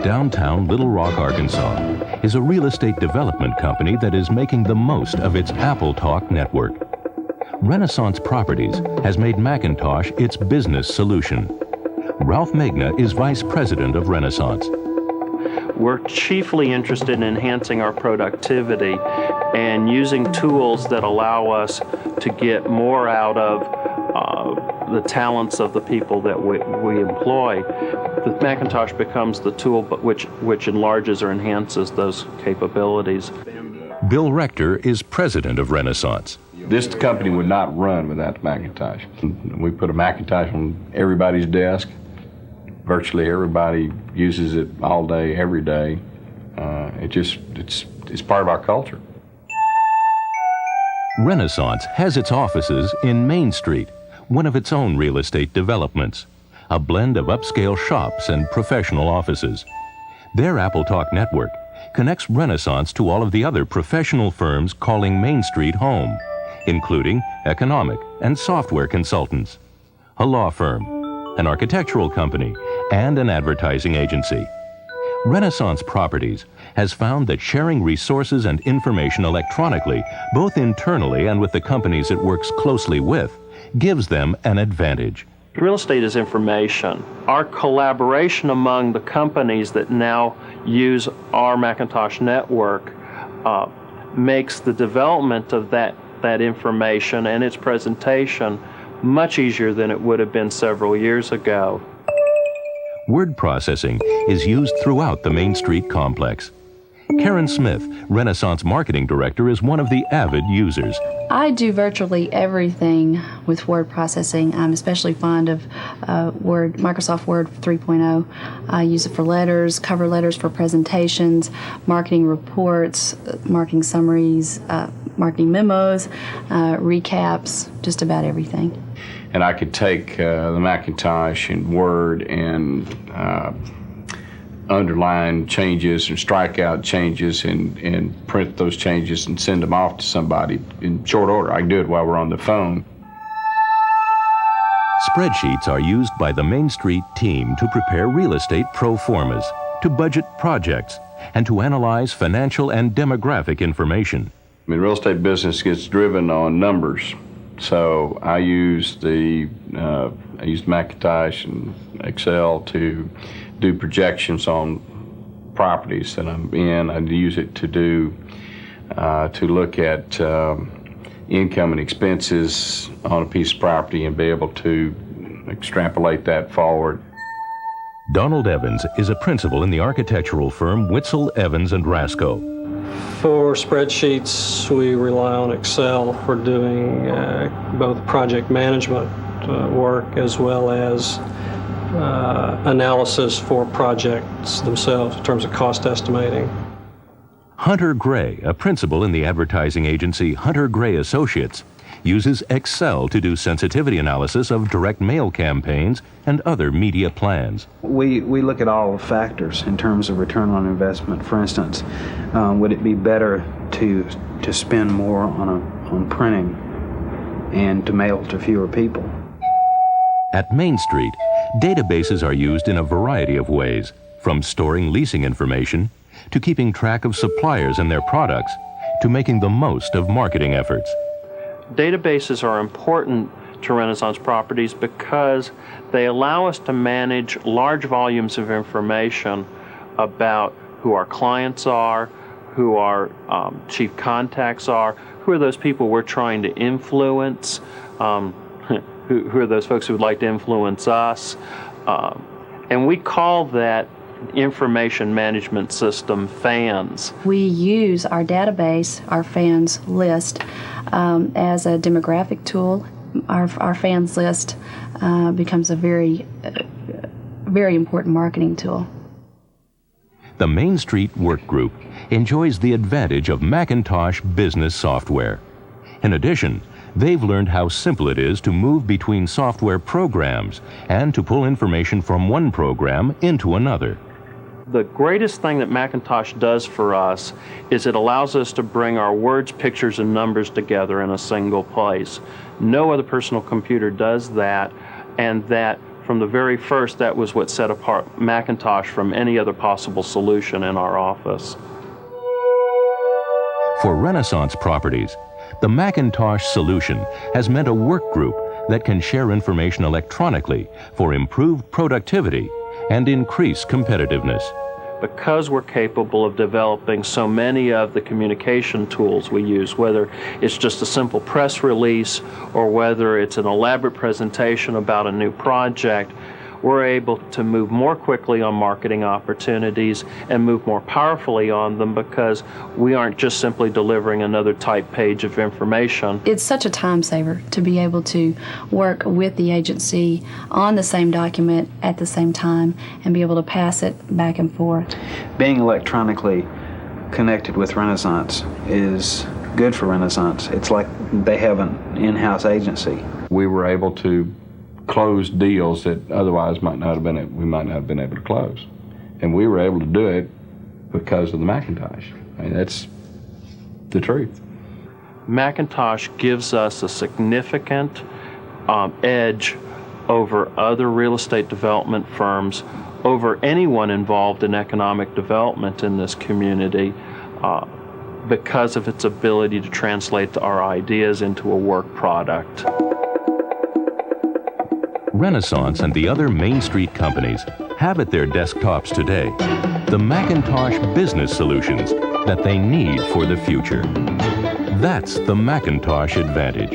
downtown Little Rock, Arkansas, is a real estate development company that is making the most of its Apple Talk network. Renaissance Properties has made Macintosh its business solution. Ralph Magna is Vice President of Renaissance. We're chiefly interested in enhancing our productivity and using tools that allow us to get more out of the talents of the people that we employ. The Macintosh becomes the tool which enlarges or enhances those capabilities. Bill Rector is president of Renaissance. This company would not run without the Macintosh. We put a Macintosh on everybody's desk. Virtually everybody uses it all day, every day. It's part of our culture. Renaissance has its offices in Mainstreet, one of its own real estate developments, a blend of upscale shops and professional offices. Their Apple Talk network connects Renaissance to all of the other professional firms calling Mainstreet home, including economic and software consultants, a law firm, an architectural company, and an advertising agency. Renaissance Properties has found that sharing resources and information electronically, both internally and with the companies it works closely with, gives them an advantage. Real estate is information. Our collaboration among the companies that now use our Macintosh network makes the development of that information and its presentation much easier than it would have been several years ago. Word processing is used throughout the Mainstreet complex. Karen Smith, Renaissance Marketing Director, is one of the avid users. I do virtually everything with word processing. I'm especially fond of Microsoft Word 3.0. I use it for letters, cover letters for presentations, marketing reports, marketing summaries, marketing memos, recaps, just about everything. And I could take the Macintosh and Word and underline changes and strike out changes and print those changes and send them off to somebody in short order. I can do it while we're on the phone. Spreadsheets are used by the Mainstreet team to prepare real estate pro formas, to budget projects, and to analyze financial and demographic information. I mean, real estate business gets driven on numbers. So I use Macintosh and Excel to do projections on properties that I'm in. I use it to look at income and expenses on a piece of property and be able to extrapolate that forward. Donald Evans is a principal in the architectural firm Witzel, Evans & Rasco. For spreadsheets, we rely on Excel for doing both project management work as well as analysis for projects themselves in terms of cost estimating. Hunter Gray, a principal in the advertising agency Hunter Gray Associates, uses Excel to do sensitivity analysis of direct mail campaigns and other media plans. We look at all the factors in terms of return on investment. For instance, would it be better to spend more on printing and to mail to fewer people? At Mainstreet, databases are used in a variety of ways, from storing leasing information to keeping track of suppliers and their products to making the most of marketing efforts. Databases are important to Renaissance Properties because they allow us to manage large volumes of information about who our clients are, who our chief contacts are, who are those people we're trying to influence, who are those folks who would like to influence us. And we call that information management system FANS. We use our database, our FANS list, as a demographic tool. Our FANS list becomes a very important marketing tool. The Mainstreet Workgroup enjoys the advantage of Macintosh business software. In addition, they've learned how simple it is to move between software programs and to pull information from one program into another. The greatest thing that Macintosh does for us is it allows us to bring our words, pictures, and numbers together in a single place. No other personal computer does that, and that from the very first, that was what set apart Macintosh from any other possible solution in our office. For Renaissance Properties, the Macintosh solution has meant a work group that can share information electronically for improved productivity and increased competitiveness. Because we're capable of developing so many of the communication tools we use, whether it's just a simple press release or whether it's an elaborate presentation about a new project, we're able to move more quickly on marketing opportunities and move more powerfully on them because we aren't just simply delivering another typed page of information. It's such a time saver to be able to work with the agency on the same document at the same time and be able to pass it back and forth. Being electronically connected with Renaissance is good for Renaissance. It's like they have an in-house agency. We were able to close deals that otherwise we might not have been able to close. And we were able to do it because of the Macintosh. I mean, that's the truth. Macintosh gives us a significant edge over other real estate development firms, over anyone involved in economic development in this community, because of its ability to translate our ideas into a work product. Renaissance and the other Main Street companies have at their desktops today the Macintosh business solutions that they need for the future. That's the Macintosh advantage.